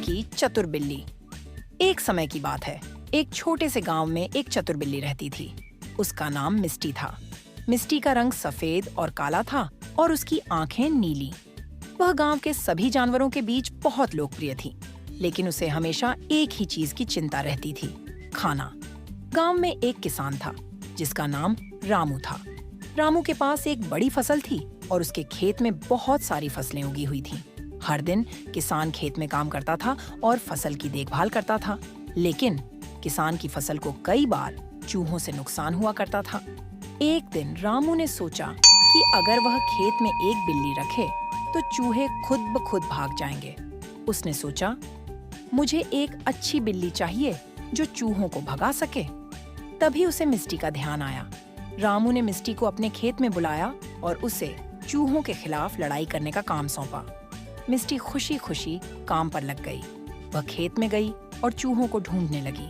की चतुर बिल्ली। एक समय की बात है, एक छोटे से गांव में एक चतुर बिल्ली रहती थी। उसका नाम मिस्टी था। मिस्टी का रंग सफेद और काला था और उसकी आंखें नीली। वह गांव के सभी जानवरों के बीच बहुत लोकप्रिय थी, लेकिन उसे हमेशा एक ही चीज की चिंता रहती थी, खाना। गांव में एक किसान था जिसका नाम रामू था। रामू के पास एक बड़ी फसल थी और उसके खेत में बहुत सारी फसलें उगी हुई थीं। हर दिन किसान खेत में काम करता था और फसल की देखभाल करता था, लेकिन किसान की फसल को कई बार चूहों से नुकसान हुआ करता था। एक दिन रामू ने सोचा कि अगर वह खेत में एक बिल्ली रखे तो चूहे खुद ब खुद भाग जाएंगे। उसने सोचा, मुझे एक अच्छी बिल्ली चाहिए जो चूहों को भगा सके। तभी उसे मिस्टी का ध्यान आया। रामू ने मिस्टी को अपने खेत में बुलाया और उसे चूहों के खिलाफ लड़ाई करने का काम सौंपा। मिस्टी खुशी खुशी काम पर लग गई। वह खेत में गई और चूहों को ढूंढने लगी,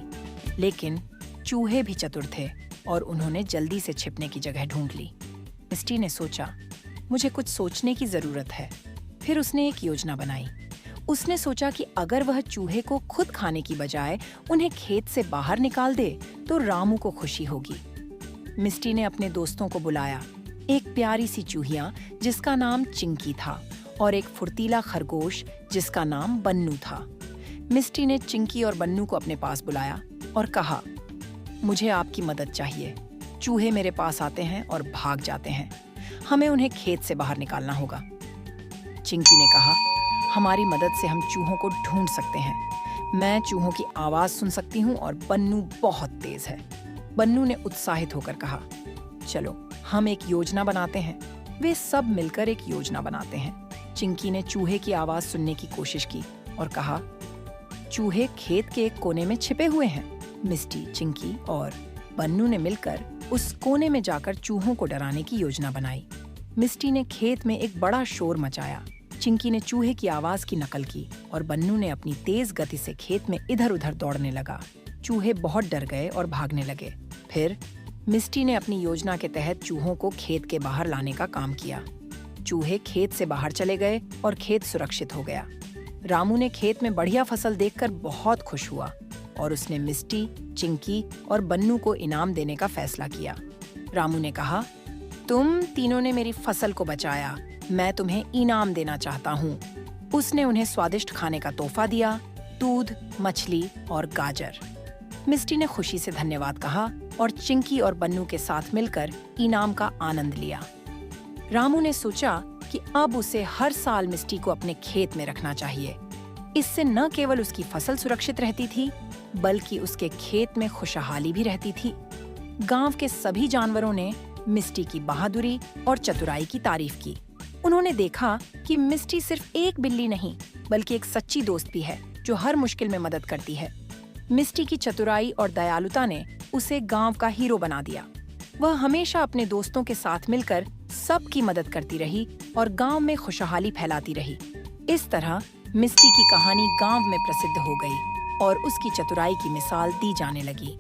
लेकिन चूहे भी चतुर थे और उन्होंने जल्दी से छिपने की जगह ढूंढ ली। मिस्टी ने सोचा, मुझे कुछ सोचने की जरूरत है। फिर उसने एक योजना बनाई। उसने सोचा कि अगर वह चूहे को खुद खाने की बजाय उन्हें खेत से बाहर निकाल दे तो रामू को खुशी होगी। मिस्टी ने अपने दोस्तों को बुलाया, एक प्यारी सी चूहिया जिसका नाम चिंकी था और एक फुर्तीला खरगोश जिसका नाम बन्नू था। मिस्टी ने चिंकी और बन्नू को अपने पास बुलाया और कहा, मुझे आपकी मदद चाहिए। चूहे मेरे पास आते हैं और भाग जाते हैं। हमें उन्हें खेत से बाहर निकालना होगा। चिंकी ने कहा, हमारी मदद से हम चूहों को ढूंढ सकते हैं। मैं चूहों की आवाज सुन सकती हूँ और बन्नू बहुत तेज है। बन्नू ने उत्साहित होकर कहा, चलो हम एक योजना बनाते हैं। वे सब मिलकर एक योजना बनाते हैं। चिंकी ने चूहे की आवाज सुनने की कोशिश की और कहा, चूहे खेत के एक कोने में छिपे हुए हैं। मिस्टी, चिंकी और बन्नू ने मिलकर उस कोने में जाकर चूहों को डराने की योजना बनाई। मिस्टी ने खेत में एक बड़ा शोर मचाया। चिंकी ने चूहे की आवाज की नकल की और बन्नू ने अपनी तेज गति से खेत में इधर-उधर दौड़ने लगा। चूहे बहुत डर गए और भागने लगे। फिर मिस्टी ने अपनी योजना के तहत चूहों को खेत के बाहर लाने का काम किया। चूहे खेत से बाहर चले गए और खेत सुरक्षित हो गया। रामू ने खेत में बढ़िया फसल देखकर बहुत खुश हुआ और उसने मिस्टी, चिंकी और बन्नू को इनाम देने का फैसला किया। रामू ने कहा, तुम तीनों ने मेरी फसल को बचाया, मैं तुम्हें इनाम देना चाहता हूँ। उसने उन्हें स्वादिष्ट खाने का तोहफा दिया, दूध, मछली और गाजर। मिस्टी ने खुशी से धन्यवाद कहा और चिंकी और बन्नू के साथ मिलकर इनाम का आनंद लिया। रामू ने सोचा कि अब उसे हर साल मिस्टी को अपने खेत में रखना चाहिए। इससे न केवल उसकी फसल सुरक्षित रहती थी, बल्कि उसके खेत में खुशहाली भी रहती थी। गांव के सभी जानवरों ने मिस्टी की बहादुरी और चतुराई की तारीफ की। उन्होंने देखा कि मिस्टी सिर्फ एक बिल्ली नहीं, बल्कि एक सच्ची दोस्त भी है जो हर मुश्किल में मदद करती है। मिस्टी की चतुराई और दयालुता ने उसे गांव का हीरो बना दिया। वह हमेशा अपने दोस्तों के साथ मिलकर सबकी मदद करती रही और गांव में खुशहाली फैलाती रही। इस तरह मिस्टी की कहानी गांव में प्रसिद्ध हो गई और उसकी चतुराई की मिसाल दी जाने लगी।